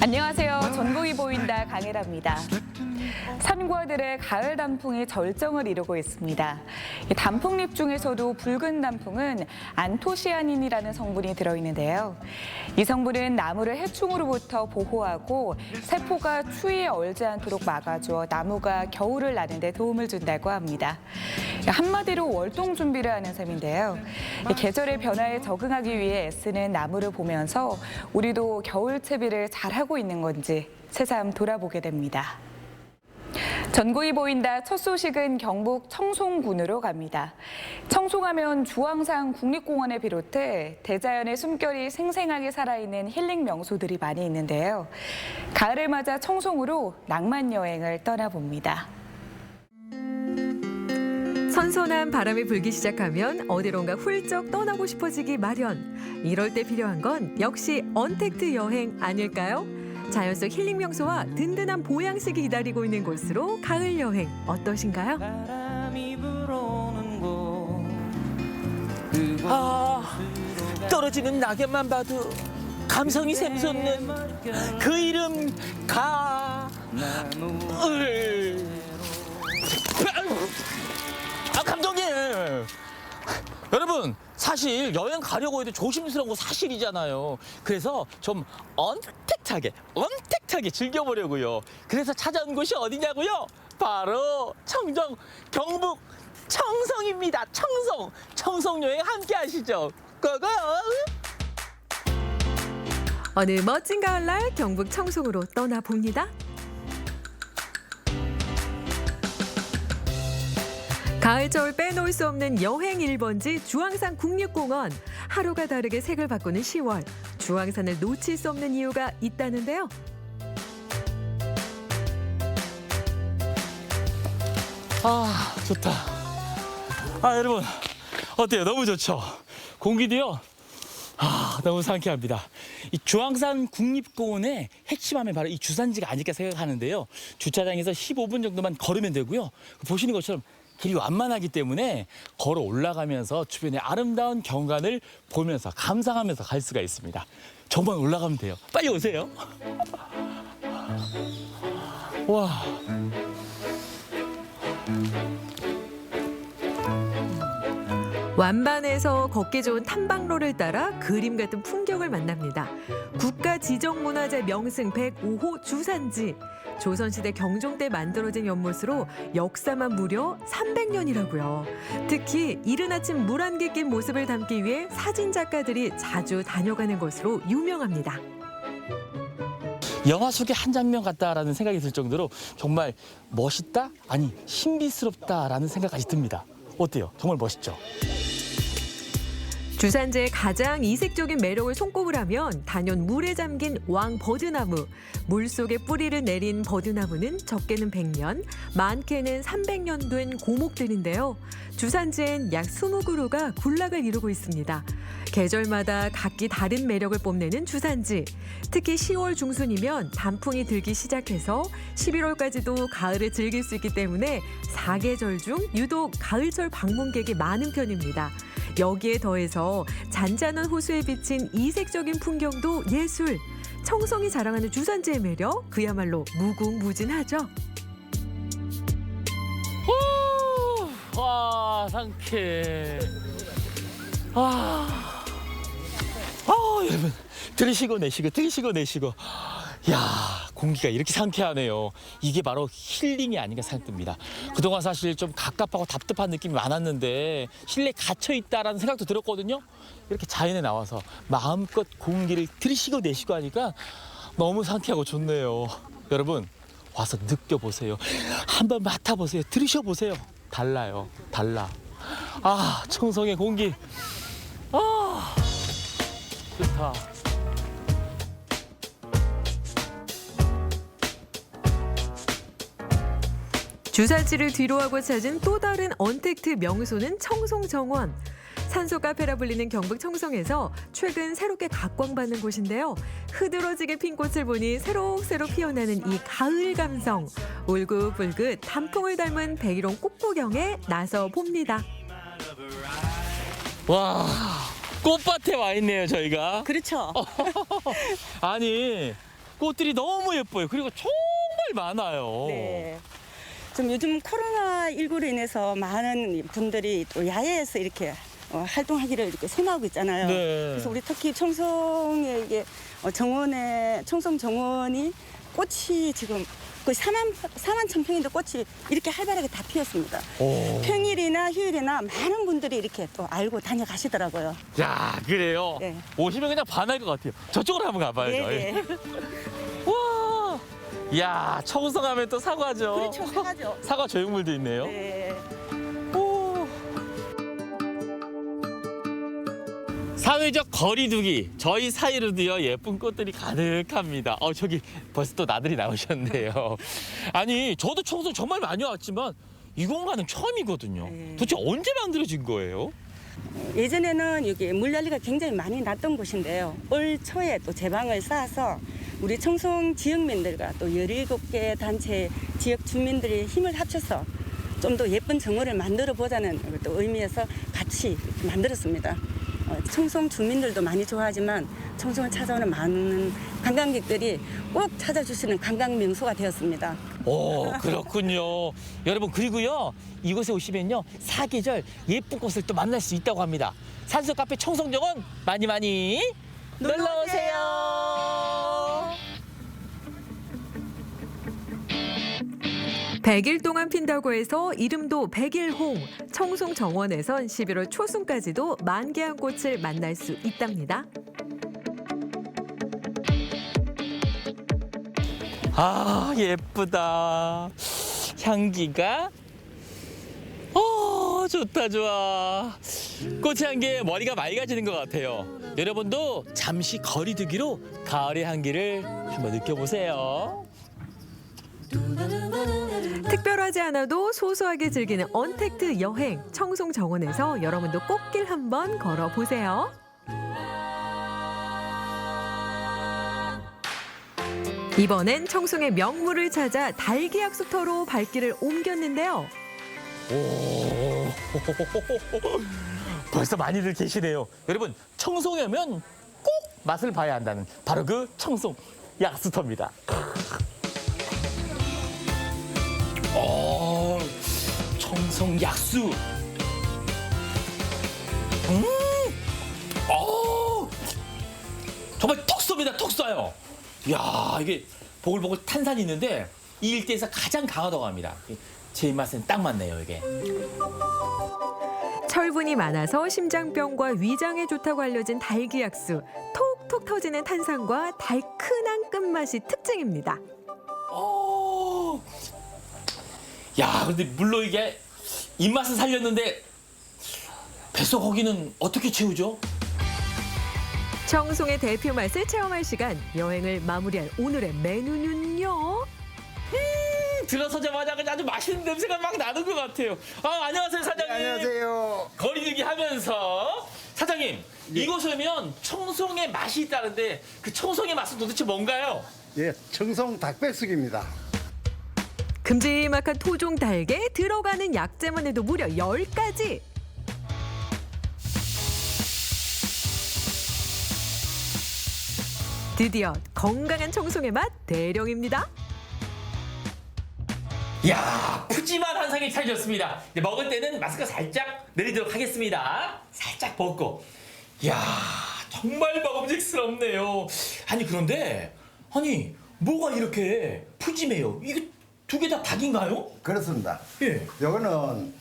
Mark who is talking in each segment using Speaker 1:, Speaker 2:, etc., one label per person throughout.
Speaker 1: 안녕하세요. 전국이 보인다 강혜라입니다. 산과 들의 가을 단풍이 절정을 이루고 있습니다. 단풍잎 중에서도 붉은 단풍은 안토시아닌이라는 성분이 들어있는데요. 이 성분은 나무를 해충으로부터 보호하고 세포가 추위에 얼지 않도록 막아줘 나무가 겨울을 나는 데 도움을 준다고 합니다. 한마디로 월동 준비를 하는 셈인데요. 계절의 변화에 적응하기 위해 애쓰는 나무를 보면서 우리도 겨울 채비를 잘하고 있는 건지 새삼 돌아보게 됩니다. 전국이 보인다 첫 소식은 경북 청송군으로 갑니다. 청송하면 주황산 국립공원을 비롯해 대자연의 숨결이 생생하게 살아있는 힐링 명소들이 많이 있는데요. 가을을 맞아 청송으로 낭만 여행을 떠나봅니다.
Speaker 2: 선선한 바람이 불기 시작하면 어디론가 훌쩍 떠나고 싶어지기 마련. 이럴 때 필요한 건 역시 언택트 여행 아닐까요? 자연 속 힐링 명소와 든든한 보양식이 기다리고 있는 곳으로 가을 여행 어떠신가요?
Speaker 3: 떨어지는 낙엽만 봐도 감성이 샘솟는 그 이름 가을. 감독님, 여러분 사실 여행 가려고 해도 조심스러운 거 사실이잖아요. 그래서 좀 언택트하게 즐겨보려고요. 그래서 찾아온 곳이 어디냐고요? 바로 청정 경북 청송입니다. 청송 여행 함께 하시죠. 고고!
Speaker 2: 어느 멋진 가을날 경북 청송으로 떠나봅니다. 가을철 빼놓을 수 없는 여행 1번지 주황산 국립공원. 하루가 다르게 색을 바꾸는 10월. 주황산을 놓칠 수 없는 이유가 있다는데요.
Speaker 3: 아, 좋다. 여러분 어때요? 너무 좋죠? 공기도요. 너무 상쾌합니다. 이 주황산 국립공원의 핵심하면 바로 이 주산지가 아닐까 생각하는데요. 주차장에서 15분 정도만 걸으면 되고요. 보시는 것처럼 길이 완만하기 때문에 걸어 올라가면서 주변의 아름다운 경관을 보면서 감상하면서 갈 수가 있습니다. 정말 올라가면 돼요. 빨리 오세요. 와.
Speaker 2: 완반에서 걷기 좋은 탐방로를 따라 그림 같은 풍경을 만납니다. 국가지정문화재 명승 105호 주산지. 조선시대 경종 때 만들어진 연못으로 역사만 무려 300년이라고요. 특히 이른 아침 물 한 개 낀 모습을 담기 위해 사진작가들이 자주 다녀가는 곳으로 유명합니다.
Speaker 3: 영화 속의 한 장면 같다라는 생각이 들 정도로 정말 멋있다? 아니, 신비스럽다라는 생각까지 듭니다. 어때요? 정말 멋있죠?
Speaker 2: 주산지의 가장 이색적인 매력을 손꼽으라면 단연 물에 잠긴 왕버드나무. 물속에 뿌리를 내린 버드나무는 적게는 100년, 많게는 300년 된 고목들인데요. 주산지엔 약 20그루가 군락을 이루고 있습니다. 계절마다 각기 다른 매력을 뽐내는 주산지. 특히 10월 중순이면 단풍이 들기 시작해서 11월까지도 가을을 즐길 수 있기 때문에 4계절 중 유독 가을철 방문객이 많은 편입니다. 여기에 더해서 잔잔한 호수에 비친 이색적인 풍경도 예술. 청송이 자랑하는 주산지의 매력, 그야말로 무궁무진하죠.
Speaker 3: 와, 상쾌. 여러분 들이쉬고 내쉬고. 야, 공기가 이렇게 상쾌하네요. 이게 바로 힐링이 아닌가 생각됩니다. 그동안 사실 좀 갑갑하고 답답한 느낌이 많았는데 실내에 갇혀있다라는 생각도 들었거든요. 이렇게 자연에 나와서 마음껏 공기를 들이쉬고 내쉬고 하니까 너무 상쾌하고 좋네요. 여러분 와서 느껴보세요. 한번 맡아보세요. 들이쉬어보세요. 달라요. 달라. 청송의 공기. 좋다.
Speaker 2: 주산지를 뒤로하고 찾은 또 다른 언택트 명소는 청송정원. 산소 카페라 불리는 경북 청송에서 최근 새롭게 각광받는 곳인데요. 흐드러지게 핀 꽃을 보니 새록새록 피어나는 이 가을 감성. 울긋불긋 단풍을 닮은 백일홍 꽃구경에 나서 봅니다.
Speaker 3: 와, 꽃밭에 와 있네요, 저희가.
Speaker 4: 그렇죠.
Speaker 3: 아니, 꽃들이 너무 예뻐요. 그리고 정말 많아요.
Speaker 4: 네. 좀 요즘 코로나19로 인해서 많은 분들이 또 야외에서 이렇게 활동하기를 이렇게 선호하고 있잖아요.
Speaker 3: 네.
Speaker 4: 그래서 우리 특히 청송의 이게 정원에 청송 정원이 꽃이 지금 거의 4만 천 평인데 꽃이 이렇게 활발하게 다 피었습니다.
Speaker 3: 오.
Speaker 4: 평일이나 휴일이나 많은 분들이 이렇게 또 알고 다녀가시더라고요.
Speaker 3: 야, 그래요?
Speaker 4: 네.
Speaker 3: 오시면 그냥 반할 것 같아요. 저쪽으로 한번 가봐요.
Speaker 4: 네.
Speaker 3: 와, 야, 청송하면 또 사과죠.
Speaker 4: 그렇죠, 사과죠.
Speaker 3: 사과 조형물도 있네요.
Speaker 4: 네.
Speaker 3: 오. 사회적 거리두기, 저희 사이로도요 예쁜 꽃들이 가득합니다. 저기 벌써 또 나들이 나오셨네요. 아니, 저도 청송 정말 많이 왔지만 이 공간은 처음이거든요.
Speaker 4: 네.
Speaker 3: 도대체 언제 만들어진 거예요?
Speaker 4: 예전에는 여기 물난리가 굉장히 많이 났던 곳인데요. 올 초에 또 제방을 쌓아서 우리 청송 지역민들과 또 17개 단체 지역 주민들이 힘을 합쳐서 좀 더 예쁜 정원을 만들어 보자는 또 의미에서 같이 이렇게 만들었습니다. 청송 주민들도 많이 좋아하지만 청송을 찾아오는 많은 관광객들이 꼭 찾아주시는 관광 명소가 되었습니다.
Speaker 3: 오, 그렇군요. 여러분, 그리고요 이곳에 오시면요 사계절 예쁜 꽃을 또 만날 수 있다고 합니다. 산수 카페 청송정원 많이 많이 놀러 오세요.
Speaker 2: 100일 동안 핀다고 해서 이름도 백일홍. 청송 정원에선 11월 초순까지도 만개한 꽃을 만날 수 있답니다.
Speaker 3: 아, 예쁘다. 향기가 좋다, 좋아. 꽃의 향기에 머리가 맑아지는 것 같아요. 여러분도 잠시 거리두기로 가을의 향기를 한번 느껴보세요.
Speaker 2: 특별하지 않아도 소소하게 즐기는 언택트 여행. 청송 정원에서 여러분도 꽃길 한번 걸어보세요. 이번엔 청송의 명물을 찾아 달기약수터로 발길을 옮겼는데요.
Speaker 3: 오, 벌써 많이들 계시네요. 여러분, 청송에 오면 꼭 맛을 봐야 한다는 바로 그 청송 약수터입니다. 청송 약수. 정말 톡 쏩니다, 톡 쏴요. 이야, 이게 보글보글 탄산이 있는데 이 일대에서 가장 강하다고 합니다. 제 입맛엔 딱 맞네요, 이게.
Speaker 2: 철분이 많아서 심장병과 위장에 좋다고 알려진 달기약수. 톡톡 터지는 탄산과 달큰한 끝맛이 특징입니다.
Speaker 3: 야, 근데 물론 이게 입맛은 살렸는데 뱃속 고기는 어떻게 채우죠?
Speaker 2: 청송의 대표 맛을 체험할 시간. 여행을 마무리할 오늘의 메뉴는요.
Speaker 3: 들어서자마자 그냥 아주 맛있는 냄새가 막 나는 것 같아요. 안녕하세요, 사장님.
Speaker 5: 네, 안녕하세요.
Speaker 3: 거리두기 하면서 사장님, 이곳에 오면 청송의 맛이 있다는데 그 청송의 맛은 도대체 뭔가요?
Speaker 5: 예, 청송 닭백숙입니다.
Speaker 2: 큼지막한 토종 닭에 들어가는 약재만 해도 무려 10가지. 드디어 건강한 청송의 맛 대령입니다.
Speaker 3: 이야, 푸짐한 한상이 차려졌습니다. 이제 먹을 때는 마스크 살짝 내리도록 하겠습니다. 살짝 벗고. 이야, 정말 먹음직스럽네요. 아니, 그런데 뭐가 이렇게 푸짐해요? 이거 두 개 다 닭인가요?
Speaker 5: 그렇습니다.
Speaker 3: 예.
Speaker 5: 요거는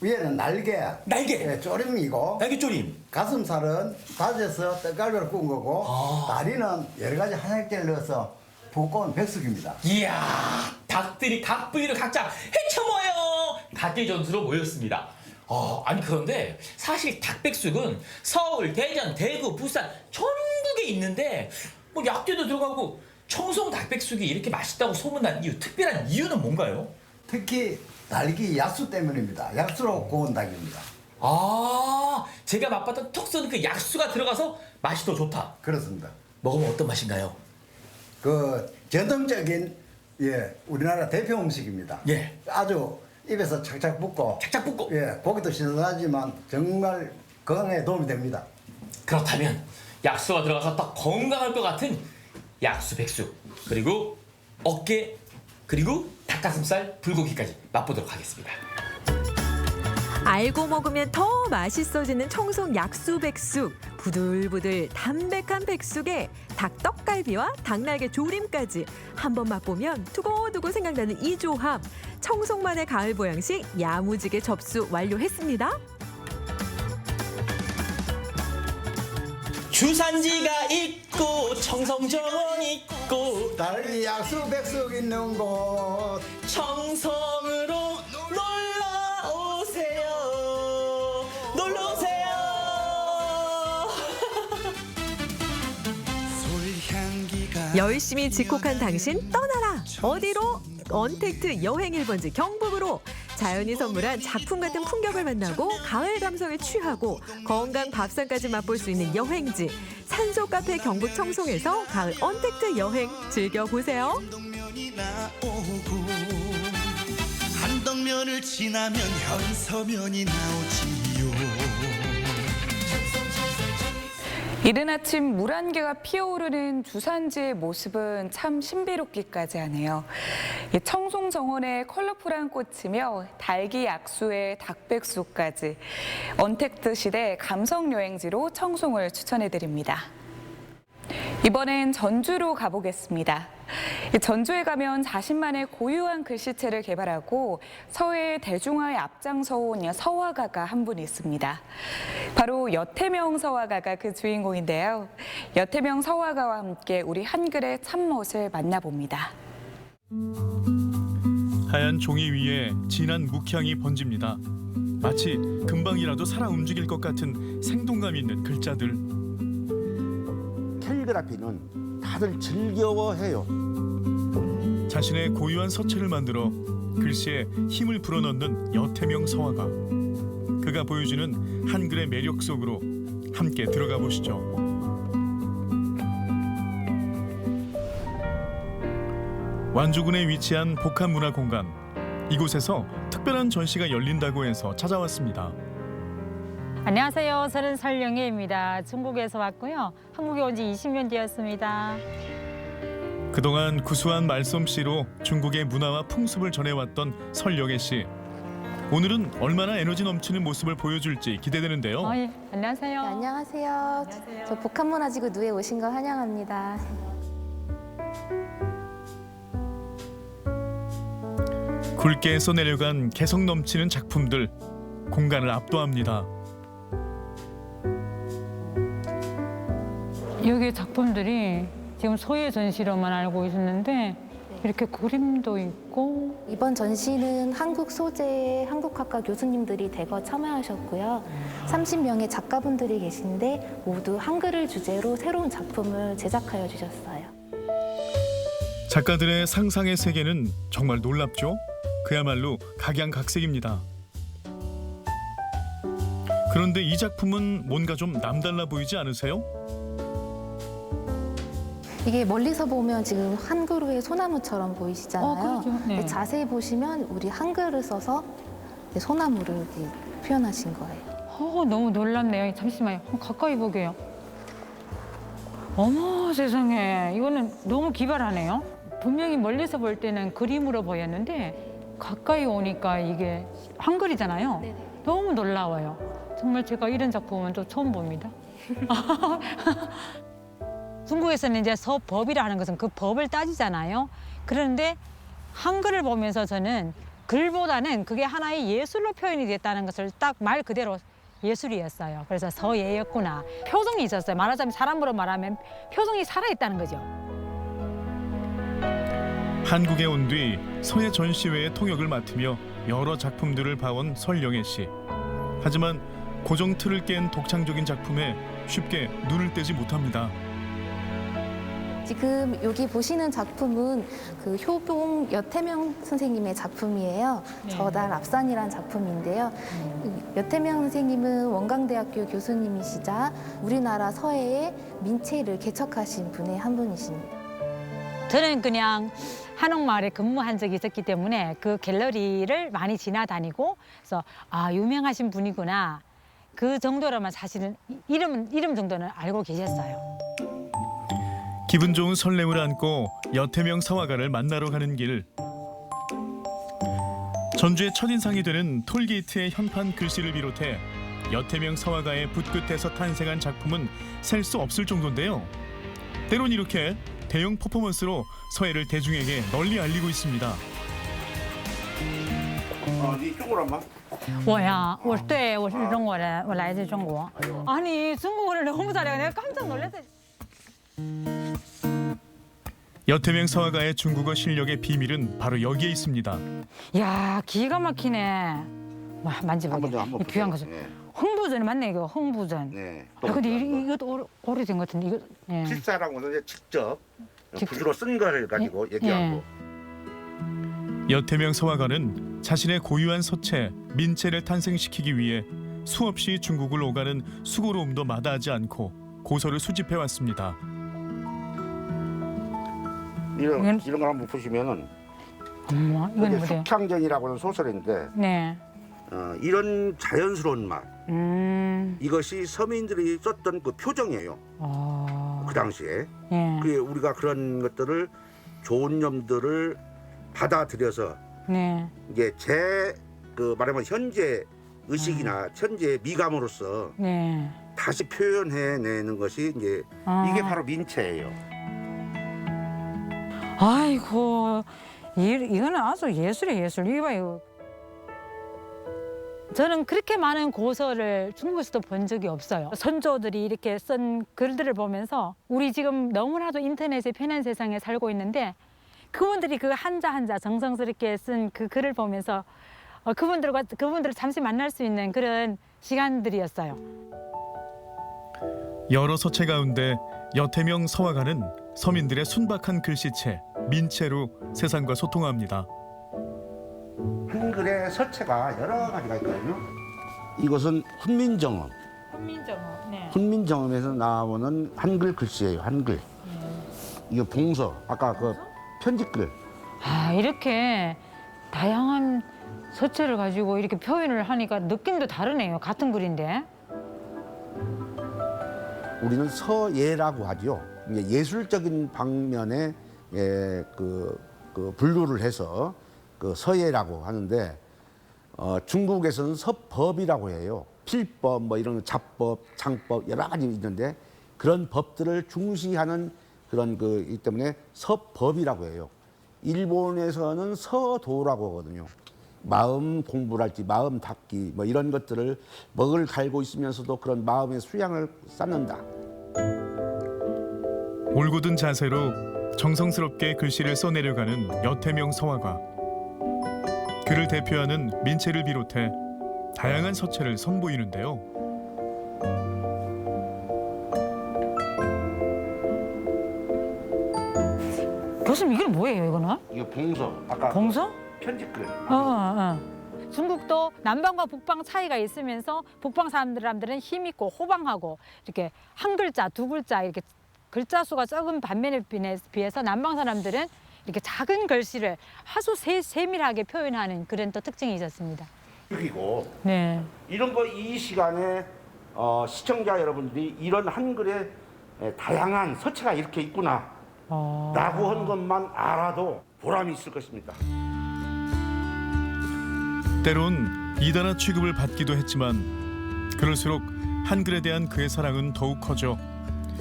Speaker 5: 위에는 날개,
Speaker 3: 날개.
Speaker 5: 예, 조림이고
Speaker 3: 날개조림.
Speaker 5: 가슴살은 다져서 떡갈비로 구운 거고 다리는 여러 가지 한약재를 넣어서 볶아온 백숙입니다.
Speaker 3: 이야, 닭들이 각 부위를 각자 헤쳐모여 닭의 전투로 모였습니다. 아니, 그런데 사실 닭백숙은 서울, 대전, 대구, 부산 전국에 있는데 뭐 약재도 들어가고 청송 닭백숙이 이렇게 맛있다고 소문난 이유, 특별한 이유는 뭔가요?
Speaker 5: 특히 달기 약수 때문입니다. 약수로 구운 닭입니다.
Speaker 3: 제가 맛봤던 톡 쏘는 그 약수가 들어가서 맛이 더 좋다.
Speaker 5: 그렇습니다.
Speaker 3: 먹으면 어떤 맛인가요?
Speaker 5: 그 전통적인 우리나라 대표 음식입니다.
Speaker 3: 예.
Speaker 5: 아주 입에서 착착 붙고
Speaker 3: 착착 붙고.
Speaker 5: 고기도 신선하지만 정말 건강에 도움이 됩니다.
Speaker 3: 그렇다면 약수가 들어가서 더 건강할 것 같은 약수 백숙, 그리고 어깨, 그리고 닭가슴살, 불고기까지 맛보도록 하겠습니다.
Speaker 2: 알고 먹으면 더 맛있어지는 청송 약수백숙. 부들부들 담백한 백숙에 닭 떡갈비와 닭날개 조림까지 한 번 맛보면 두고두고 생각나는 이 조합. 청송만의 가을 보양식 야무지게 접수 완료했습니다.
Speaker 3: 주산지가 있고 청송정원 있고
Speaker 5: 달리 약수 백숙 있는 곳
Speaker 3: 청송으로 놀러 오세요. 놀러 오세요.
Speaker 2: 열심히 집콕한 당신 떠나라. 어디로? 언택트 여행 1번지 경북으로. 자연이 선물한 작품 같은 풍경을 만나고 가을 감성에 취하고 건강 밥상까지 맛볼 수 있는 여행지. 산소 카페 경북 청송에서 가을 언택트 여행 즐겨보세요.
Speaker 6: 한덕면을 지나면 현서면이 나오지요.
Speaker 1: 이른 아침 물 한 개가 피어오르는 주산지의 모습은 참 신비롭기까지 하네요. 이 청송 정원의 컬러풀한 꽃이며 달기 약수의 닭백숙까지 언택트 시대 감성 여행지로 청송을 추천해드립니다. 이번엔 전주로 가보겠습니다. 전주에 가면 자신만의 고유한 글씨체를 개발하고 서해 대중화에 앞장서온 서화가가 한 분 있습니다. 바로 여태명 서화가가 그 주인공인데요. 여태명 서화가와 함께 우리 한글의 참멋을 만나봅니다.
Speaker 7: 하얀 종이 위에 진한 묵향이 번집니다. 마치 금방이라도 살아 움직일 것 같은 생동감 있는 글자들.
Speaker 8: 캘리그라피는 다들 즐거워해요.
Speaker 7: 자신의 고유한 서체를 만들어 글씨에 힘을 불어넣는 여태명 서화가. 그가 보여주는 한글의 매력 속으로 함께 들어가 보시죠. 완주군에 위치한 복합문화공간. 이곳에서 특별한 전시가 열린다고 해서 찾아왔습니다.
Speaker 9: 안녕하세요. 저는 설영애입니다. 중국에서 왔고요. 한국에 온 지 20년 되었습니다.
Speaker 7: 그동안 구수한 말솜씨로 중국의 문화와 풍습을 전해왔던 설영애 씨. 오늘은 얼마나 에너지 넘치는 모습을 보여줄지 기대되는데요.
Speaker 9: 예. 안녕하세요.
Speaker 10: 네, 안녕하세요. 저 복합문화지구 누에 오신 걸 환영합니다.
Speaker 7: 굵게 써내려간 개성 넘치는 작품들. 공간을 압도합니다.
Speaker 9: 여기 작품들이 지금 소외 전시로만 알고 있었는데 이렇게 그림도 있고
Speaker 10: 이번 전시는 한국 소재 한국학과 교수님들이 대거 참여하셨고요. 30명의 작가분들이 계신데 모두 한글을 주제로 새로운 작품을 제작하여 주셨어요.
Speaker 7: 작가들의 상상의 세계는 정말 놀랍죠? 그야말로 각양각색입니다. 그런데 이 작품은 뭔가 좀 남달라 보이지 않으세요?
Speaker 10: 이게 멀리서 보면 지금 한그루의 소나무처럼 보이시잖아요.
Speaker 9: 그렇죠. 네.
Speaker 10: 근데 자세히 보시면 우리 한글을 써서 소나무를 이렇게 표현하신 거예요.
Speaker 9: 너무 놀랍네요. 잠시만요. 가까이 보게요. 어머 세상에 이거는 너무 기발하네요. 분명히 멀리서 볼 때는 그림으로 보였는데 가까이 오니까 이게 한글이잖아요.
Speaker 10: 네네.
Speaker 9: 너무 놀라워요. 정말 제가 이런 작품은 또 처음 봅니다. 중국에서는 이제 서법이라 하는 것은 그 법을 따지잖아요. 그런데 한글을 보면서 저는 글보다는 그게 하나의 예술로 표현이 됐다는 것을 딱 말 그대로 예술이었어요. 그래서 서예였구나. 표정이 있었어요. 말하자면 사람으로 말하면 표정이 살아있다는 거죠.
Speaker 7: 한국에 온 뒤 서해 전시회의 통역을 맡으며 여러 작품들을 봐온 설영애 씨. 하지만 고정 틀을 깬 독창적인 작품에 쉽게 눈을 떼지 못합니다.
Speaker 10: 지금 여기 보시는 작품은 그 효봉 여태명 선생님의 작품이에요.
Speaker 9: 네.
Speaker 10: 저달 앞산이라는 작품인데요. 여태명 선생님은 원광대학교 교수님이시자 우리나라 서해의 민체를 개척하신 분의 한 분이십니다.
Speaker 9: 저는 그냥 한옥마을에 근무한 적이 있었기 때문에 그 갤러리를 많이 지나다니고 그래서 아 유명하신 분이구나 그 정도로만 사실은 이름 정도는 알고 계셨어요.
Speaker 7: 기분 좋은 설렘을 안고 여태명 서화가를 만나러 가는 길. 전주의 첫인상이 되는 톨게이트의 현판 글씨를 비롯해 여태명 서화가의 붓끝에서 탄생한 작품은 셀 수 없을 정도인데요. 때론 이렇게 대형 퍼포먼스로 서예를 대중에게 널리 알리고 있습니다.
Speaker 8: 你中国人吗？
Speaker 9: 我呀，对，我是中国人，我来自中国。 아니 중국어를 너무 잘해. 내가 깜짝 놀랐어.
Speaker 7: 여태명 서화가의 중국어 실력의 비밀은 바로 여기에 있습니다.
Speaker 9: 야 기가 막히네. 와 만져보게.
Speaker 8: 한번
Speaker 9: 이 귀한 거죠.
Speaker 8: 네.
Speaker 9: 흥부전 맞네 이거 흥부전.
Speaker 8: 네.
Speaker 9: 아 근데 이것도 오래된 것 같은데 이거. 예.
Speaker 8: 필사라고는 직접
Speaker 9: 직접.
Speaker 8: 붓으로 쓴 거를 가지고 얘기하고.
Speaker 7: 여태명 서화가는 자신의 고유한 서체 민체를 탄생시키기 위해 수없이 중국을 오가는 수고로움도 마다하지 않고 고서를 수집해 왔습니다.
Speaker 8: 이런 걸 한번 보시면은
Speaker 9: 어머 이건 뭐래요?
Speaker 8: 숙향전이라고 하는 소설인데
Speaker 9: 네.
Speaker 8: 이런 자연스러운 맛 이것이 서민들이 썼던 그 표정이에요. 그 당시에.
Speaker 9: 예.
Speaker 8: 그게 우리가 그런 것들을 좋은 점들을 받아들여서
Speaker 9: 네.
Speaker 8: 이게 제 그 말하면 현재 의식이나 현재 미감으로서
Speaker 9: 네.
Speaker 8: 다시 표현해내는 것이 이제 이게 바로 민체예요.
Speaker 9: 아이고 이거는 아주 예술이에요 예술. 이거 봐요. 저는 그렇게 많은 고서를 중국에서도 본 적이 없어요. 선조들이 이렇게 쓴 글들을 보면서 우리 지금 너무나도 인터넷의 편한 세상에 살고 있는데 그분들이 그 한자 한자 정성스럽게 쓴 그 글을 보면서 그분들을 잠시 만날 수 있는 그런 시간들이었어요.
Speaker 7: 여러 서체 가운데 여태명 서화가는 서민들의 순박한 글씨체 민체로 세상과 소통합니다.
Speaker 8: 한글의 서체가 여러 가지가 있거든요. 이것은 훈민정음.
Speaker 9: 훈민정음. 네.
Speaker 8: 훈민정음에서 나오는 한글 글씨예요. 한글. 이거 봉서. 아까 그 편집글.
Speaker 9: 아 이렇게 다양한 서체를 가지고 이렇게 표현을 하니까 느낌도 다르네요. 같은 글인데.
Speaker 8: 우리는 서예라고 하죠. 이제 예술적인 방면에 그 분류를 해서 그 서예라고 하는데 중국에서는 서법이라고 해요. 필법 뭐 이런 잡법, 창법 여러 가지 있는데 그런 법들을 중시하는 그런 거이기 때문에 서법이라고 해요. 일본에서는 서도라고 하거든요. 마음 공부랄지 마음 닦기 뭐 이런 것들을 먹을 갈고 있으면서도 그런 마음의 수양을 쌓는다.
Speaker 7: 올곧은 자세로 정성스럽게 글씨를 써내려가는 여태명 서화가. 그를 대표하는 민체를 비롯해 다양한 서체를 선보이는데요.
Speaker 9: 교수님 이건 뭐예요 이거는?
Speaker 8: 이거 봉서. 아까
Speaker 9: 봉서?
Speaker 8: 편집글.
Speaker 9: 중국도 남방과 북방 차이가 있으면서 북방 사람들은 힘 있고 호방하고 이렇게 한 글자, 두 글자 이렇게 글자 수가 적은 반면에 비해서 남방 사람들은 이렇게 작은 글씨를 아주 세밀하게 표현하는 그런 또 특징이 있었습니다.
Speaker 8: 그리고
Speaker 9: 네.
Speaker 8: 이런 거 이 시간에 시청자 여러분들이 이런 한글의 다양한 서체가 이렇게 있구나 라고 한 것만 알아도 보람이 있을 것입니다.
Speaker 7: 때론 이단아 취급을 받기도 했지만 그럴수록 한글에 대한 그의 사랑은 더욱 커져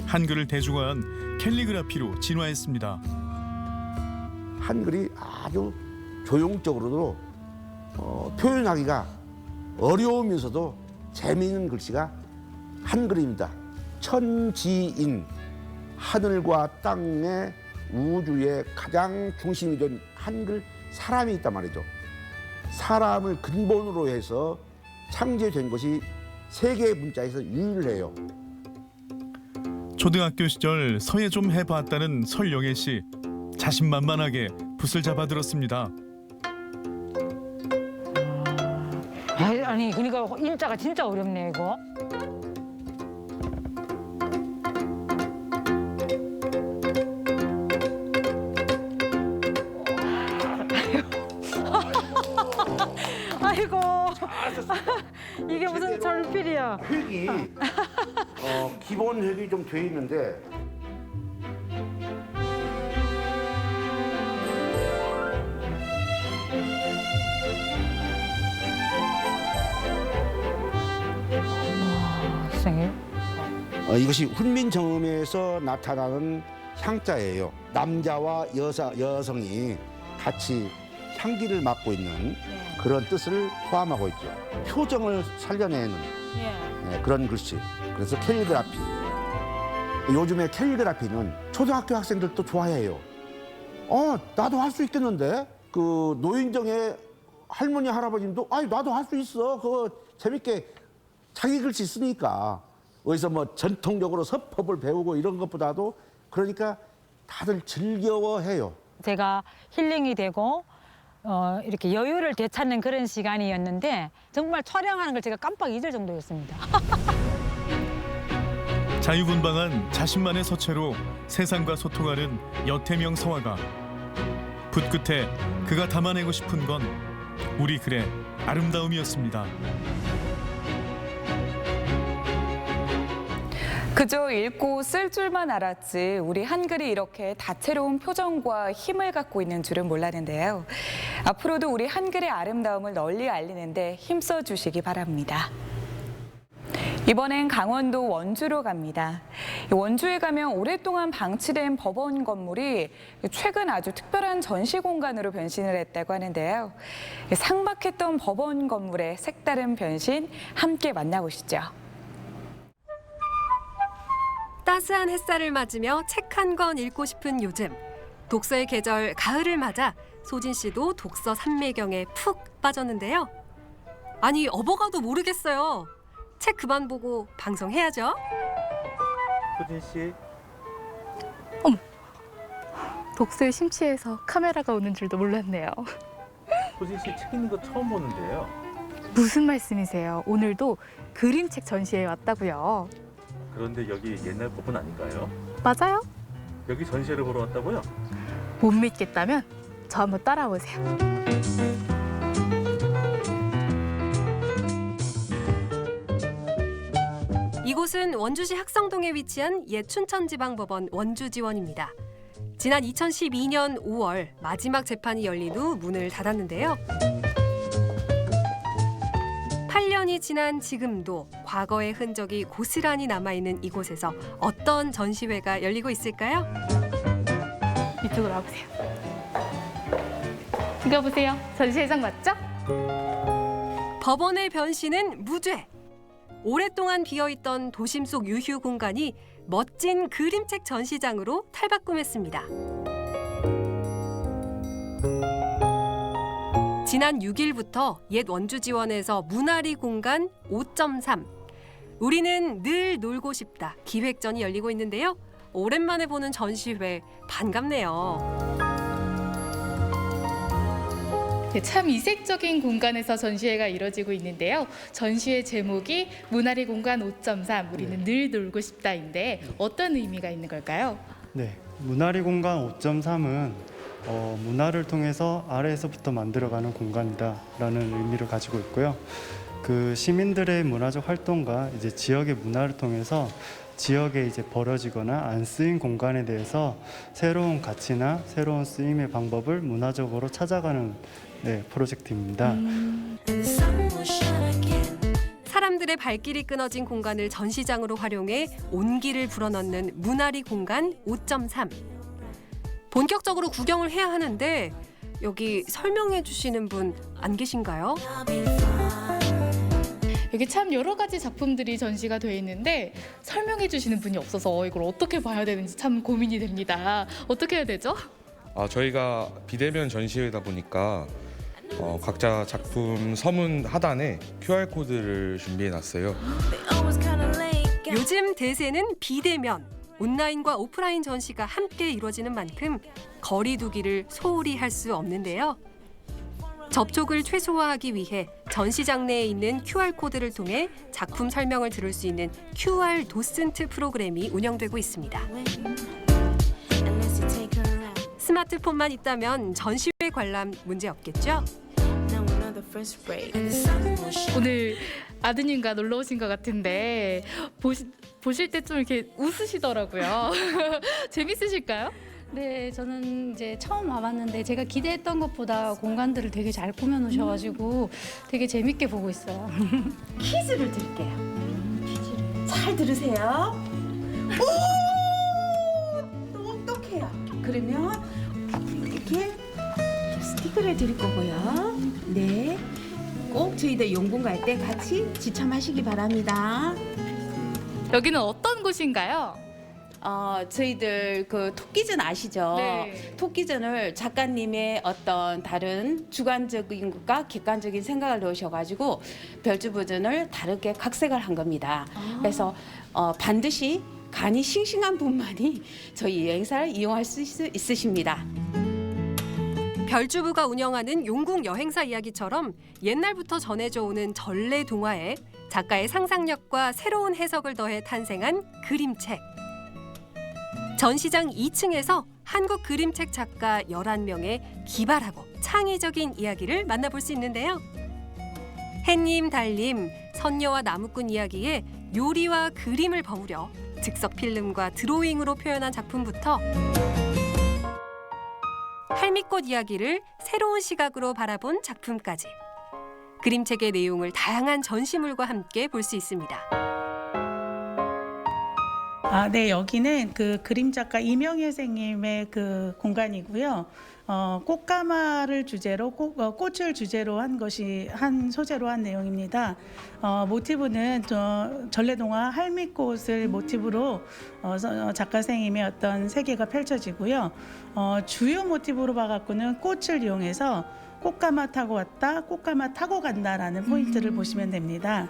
Speaker 7: 한글을 대중화한 캘리그라피로 진화했습니다.
Speaker 8: 한글이 아주 조용적으로도 표현하기가 어려우면서도 재미있는 글씨가 한글입니다. 천지인, 하늘과 땅의 우주의 가장 중심이 된 한글 사람이 있단 말이죠. 사람을 근본으로 해서 창제된 것이 세 개의 문자에서 유일해요.
Speaker 7: 초등학교 시절 서예 좀 해봤다는 설영애 씨. 자신만만하게 붓을 잡아들었습니다.
Speaker 9: 아니 그러니까 인자가 진짜 어렵네 이거. 아이고. 이게 무슨 절필이야.
Speaker 8: 획이 기본 획이 좀 돼 있는데 이것이 훈민정음에서 나타나는 향자예요. 남자와 여성이 같이 향기를 맡고 있는 그런 뜻을 포함하고 있죠. 표정을 살려내는 그런 글씨. 그래서 캘리그라피. 요즘에 캘리그라피는 초등학교 학생들도 좋아해요. 나도 할 수 있겠는데? 그 노인정의 할머니, 할아버님도 나도 할 수 있어. 그거 재밌게 자기 글씨 쓰니까. 어디서 뭐 전통적으로 서법을 배우고 이런 것보다도 그러니까 다들 즐거워해요.
Speaker 9: 제가 힐링이 되고 이렇게 여유를 되찾는 그런 시간이었는데 정말 촬영하는 걸 제가 깜빡 잊을 정도였습니다.
Speaker 7: 자유분방한 자신만의 서체로 세상과 소통하는 여태명 서화가 붓 끝에 그가 담아내고 싶은 건 우리 글의 아름다움이었습니다.
Speaker 1: 그저 읽고 쓸 줄만 알았지 우리 한글이 이렇게 다채로운 표정과 힘을 갖고 있는 줄은 몰랐는데요. 앞으로도 우리 한글의 아름다움을 널리 알리는데 힘써 주시기 바랍니다. 이번엔 강원도 원주로 갑니다. 원주에 가면 오랫동안 방치된 법원 건물이 최근 아주 특별한 전시 공간으로 변신을 했다고 하는데요. 상박했던 법원 건물의 색다른 변신 함께 만나보시죠.
Speaker 11: 따스한 햇살을 맞으며 책 한 권 읽고 싶은 요즘. 독서의 계절 가을을 맞아 소진 씨도 독서 삼매경에 푹 빠졌는데요. 아니 업어가도 모르겠어요. 책 그만 보고 방송해야죠.
Speaker 12: 소진 씨.
Speaker 13: 독서에 심취해서 카메라가 오는 줄도 몰랐네요.
Speaker 12: 소진 씨 책 읽는 거 처음 보는데요.
Speaker 13: 무슨 말씀이세요? 오늘도 그림책 전시회에 왔다고요.
Speaker 12: 그런데 여기 옛날 법원 아닌가요?
Speaker 13: 맞아요?
Speaker 12: 여기 전시회를 보러 왔다고요?
Speaker 13: 못 믿겠다면 저 한번 따라오세요.
Speaker 11: 이곳은 원주시 학성동에 위치한 옛 춘천지방법원 원주지원입니다. 지난 2012년 5월 마지막 재판이 열린 후 문을 닫았는데요. 8년이 지난 지금도 과거의 흔적이 고스란히 남아있는 이곳에서 어떤 전시회가 열리고 있을까요?
Speaker 13: 이쪽으로 와보세요. 이거 보세요. 전시회장 맞죠?
Speaker 11: 법원의 변신은 무죄. 오랫동안 비어있던 도심 속 유휴 공간이 멋진 그림책 전시장으로 탈바꿈했습니다. 지난 6일부터 옛 원주지원에서 문화리 공간 5.3 우리는 늘 놀고 싶다 기획전이 열리고 있는데요. 오랜만에 보는 전시회 반갑네요.
Speaker 13: 참 이색적인 공간에서 전시회가 이뤄지고 있는데요. 전시회 제목이 문화리 공간 5.3 우리는 늘 놀고 싶다인데 어떤 의미가 있는 걸까요?
Speaker 14: 네, 문화리 공간 5.3은 문화를 통해서 아래에서부터 만들어가는 공간이다라는 의미를 가지고 있고요. 그 시민들의 문화적 활동과 이제 지역의 문화를 통해서 지역에 이제 벌어지거나 안 쓰인 공간에 대해서 새로운 가치나 새로운 쓰임의 방법을 문화적으로 찾아가는 프로젝트입니다.
Speaker 11: 사람들의 발길이 끊어진 공간을 전시장으로 활용해 온기를 불어넣는 문화리 공간 5.3. 본격적으로 구경을 해야 하는데 여기 설명해 주시는 분 안 계신가요?
Speaker 13: 여기 참 여러 가지 작품들이 전시가 돼 있는데 설명해 주시는 분이 없어서 이걸 어떻게 봐야 되는지 참 고민이 됩니다. 어떻게 해야 되죠?
Speaker 15: 저희가 비대면 전시회다 보니까 각자 작품 서문 하단에 QR코드를 준비해놨어요.
Speaker 11: 요즘 대세는 비대면. 온라인과 오프라인 전시가 함께 이루어지는 만큼 거리 두기를 소홀히 할 수 없는데요. 접촉을 최소화하기 위해 전시장 내에 있는 QR코드를 통해 작품 설명을 들을 수 있는 QR 도슨트 프로그램이 운영되고 있습니다. 스마트폰만 있다면 전시회 관람 문제 없겠죠?
Speaker 13: 오늘 아드님과 놀러 오신 것 같은데 보실 때 좀 이렇게 웃으시더라고요. 재밌으실까요?
Speaker 16: 네, 저는 이제 처음 와봤는데 제가 기대했던 것보다 공간들을 되게 잘 꾸며놓으셔가지고 되게 재밌게 보고 있어요.
Speaker 17: 퀴즈를 드릴게요. 퀴즈를 잘 들으세요. 똑똑해요. 그러면 이렇게 스티커를 드릴 거고요. 네, 꼭 저희들 용궁 갈 때 같이 지참하시기 바랍니다.
Speaker 13: 여기는 어떤 곳인가요?
Speaker 17: 저희들 그 토끼전 아시죠?
Speaker 13: 네.
Speaker 17: 토끼전을 작가님의 어떤 다른 주관적인 것과 객관적인 생각을 넣으셔가지고 별주부전을 다르게 각색을 한 겁니다. 그래서 반드시 간이 싱싱한 분만이 저희 여행사를 이용할 수 있으십니다.
Speaker 11: 별주부가 운영하는 용궁 여행사 이야기처럼 옛날부터 전해져 오는 전래 동화에 작가의 상상력과 새로운 해석을 더해 탄생한 그림책. 전시장 2층에서 한국 그림책 작가 11명의 기발하고 창의적인 이야기를 만나볼 수 있는데요. 햇님, 달님, 선녀와 나무꾼 이야기에 요리와 그림을 버무려 즉석 필름과 드로잉으로 표현한 작품부터 할미꽃 이야기를 새로운 시각으로 바라본 작품까지 그림책의 내용을 다양한 전시물과 함께 볼 수 있습니다.
Speaker 18: 네, 여기는 그 그림 작가 이명혜 선생님의 그 공간이고요. 꽃가마를 주제로 꽃을 주제로 한 소재로 한 내용입니다. 모티브는 전래동화 할미꽃을 모티브로 작가 선생님의 어떤 세계가 펼쳐지고요. 주요 모티브로 봐갖고는 꽃을 이용해서 꽃가마 타고 왔다, 꽃가마 타고 간다라는 포인트를 보시면 됩니다.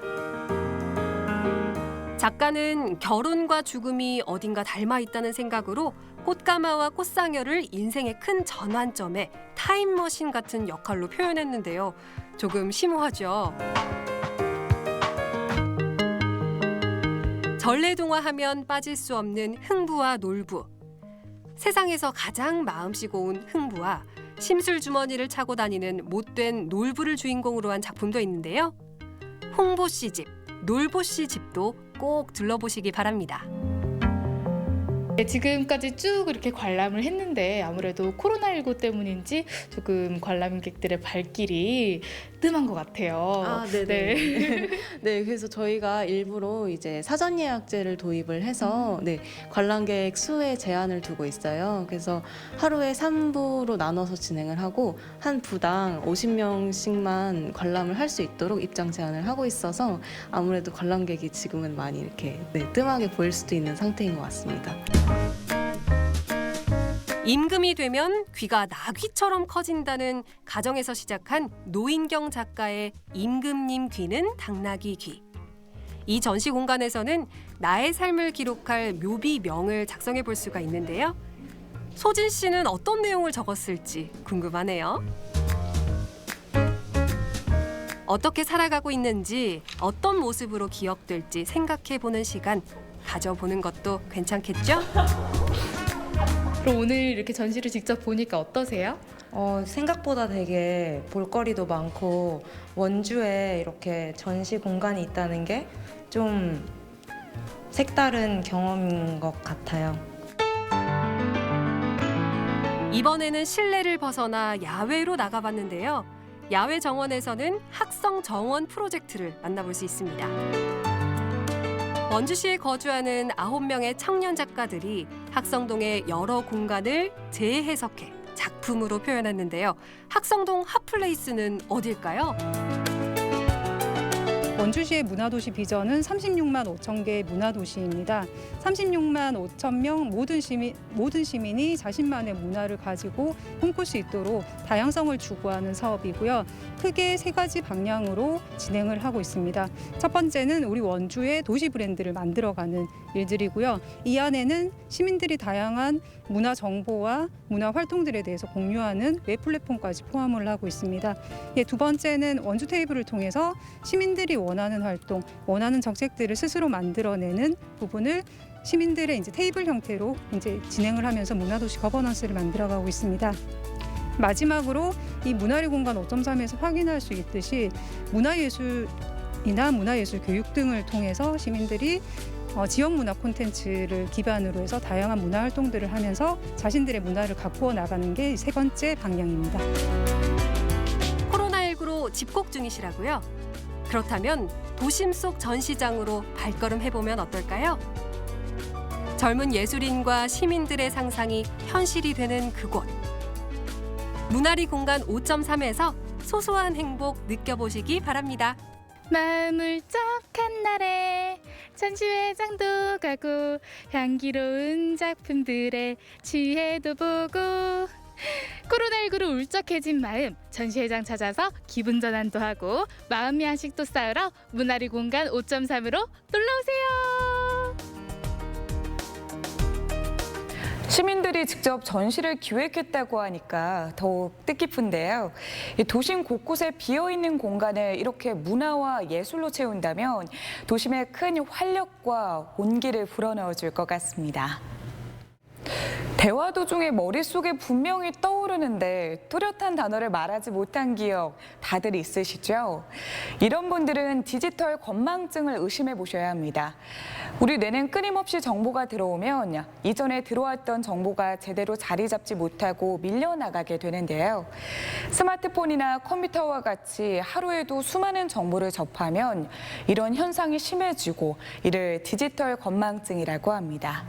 Speaker 11: 작가는 결혼과 죽음이 어딘가 닮아 있다는 생각으로 꽃가마와 꽃상여를 인생의 큰 전환점에 타임머신 같은 역할로 표현했는데요. 조금 심오하죠. 전래동화 하면 빠질 수 없는 흥부와 놀부. 세상에서 가장 마음씨 고운 흥부와 심술 주머니를 차고 다니는 못된 놀부를 주인공으로 한 작품도 있는데요. 홍보 씨 집, 놀보 씨 집도 꼭 들러보시기 바랍니다.
Speaker 13: 네, 지금까지 쭉 이렇게 관람을 했는데 아무래도 코로나19 때문인지 조금 관람객들의 발길이 뜸한 것 같아요.
Speaker 19: 네네.
Speaker 13: 네.
Speaker 19: 네, 그래서 저희가 일부러 이제 사전 예약제를 도입을 해서 관람객 수에 제한을 두고 있어요. 그래서 하루에 3부로 나눠서 진행을 하고 한 부당 50명씩만 관람을 할 수 있도록 입장 제한을 하고 있어서 아무래도 관람객이 지금은 많이 이렇게 뜸하게 보일 수도 있는 상태인 것 같습니다.
Speaker 11: 임금이 되면 귀가 나귀처럼 커진다는 가정에서 시작한 노인경 작가의 임금님 귀는 당나귀 귀. 이 전시 공간에서는 나의 삶을 기록할 묘비명을 작성해 볼 수가 있는데요. 소진 씨는 어떤 내용을 적었을지 궁금하네요. 어떻게 살아가고 있는지, 어떤 모습으로 기억될지 생각해 보는 시간 가져보는 것도 괜찮겠죠?
Speaker 13: 그럼 오늘 이렇게 전시를 직접 보니까 어떠세요?
Speaker 20: 생각보다 되게 볼거리도 많고 원주에 이렇게 전시 공간이 있다는 게 좀 색다른 경험인 것 같아요.
Speaker 11: 이번에는 실내를 벗어나 야외로 나가봤는데요. 야외 정원에서는 학성 정원 프로젝트를 만나볼 수 있습니다. 원주시에 거주하는 9명의 청년 작가들이 학성동의 여러 공간을 재해석해 작품으로 표현했는데요. 학성동 핫플레이스는 어딜까요?
Speaker 21: 원주시의 문화도시 비전은 36만 5천 개의 문화도시입니다. 36만 5천 명 모든 시민이 자신만의 문화를 가지고 꿈꿀 수 있도록 다양성을 추구하는 사업이고요. 크게 3가지 방향으로 진행을 하고 있습니다. 첫 번째는 우리 원주의 도시 브랜드를 만들어가는 일들이고요. 이 안에는 시민들이 다양한 문화 정보와 문화 활동들에 대해서 공유하는 웹 플랫폼까지 포함을 하고 있습니다. 두 번째는 원주 테이블을 통해서 시민들이 원하는 활동, 원하는 정책들을 스스로 만들어내는 부분을 시민들의 테이블 형태로 진행을 하면서 문화도시 거버넌스를 만들어가고 있습니다. 마지막으로 이 문화리 공간 5.3에서 확인할 수 있듯이 문화예술이나 문화예술 교육 등을 통해서 시민들이 지역 문화 콘텐츠를 기반으로 해서 다양한 문화 활동들을 하면서 자신들의 문화를 가꾸어 나가는 게 3번째 방향입니다.
Speaker 11: 코로나19로 집콕 중이시라고요? 그렇다면 도심 속 전시장으로 발걸음 해보면 어떨까요? 젊은 예술인과 시민들의 상상이 현실이 되는 그곳. 문화리 공간 5.3에서 소소한 행복 느껴보시기 바랍니다.
Speaker 13: 마음 울적한 날에 전시회장도 가고 향기로운 작품들의 지혜도 보고 코로나19로 울적해진 마음 전시회장 찾아서 기분 전환도 하고 마음의 한식도 쌓으러 문화리 공간 5.3으로 놀러오세요.
Speaker 1: 시민들이 직접 전시를 기획했다고 하니까 더욱 뜻깊은데요. 도심 곳곳에 비어있는 공간을 이렇게 문화와 예술로 채운다면 도심에 큰 활력과 온기를 불어넣어줄 것 같습니다. 대화 도중에 머릿속에 분명히 떠오르는데 뚜렷한 단어를 말하지 못한 기억 다들 있으시죠? 이런 분들은 디지털 건망증을 의심해 보셔야 합니다. 우리 뇌는 끊임없이 정보가 들어오면 이전에 들어왔던 정보가 제대로 자리 잡지 못하고 밀려나가게 되는데요. 스마트폰이나 컴퓨터와 같이 하루에도 수많은 정보를 접하면 이런 현상이 심해지고 이를 디지털 건망증이라고 합니다.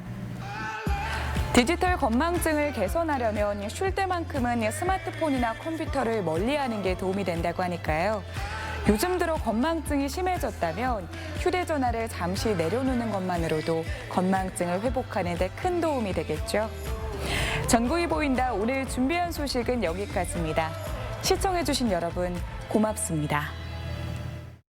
Speaker 1: 디지털 건망증을 개선하려면 쉴 때만큼은 스마트폰이나 컴퓨터를 멀리하는 게 도움이 된다고 하니까요. 요즘 들어 건망증이 심해졌다면 휴대전화를 잠시 내려놓는 것만으로도 건망증을 회복하는 데 큰 도움이 되겠죠. 전국이 보인다 오늘 준비한 소식은 여기까지입니다. 시청해주신 여러분 고맙습니다.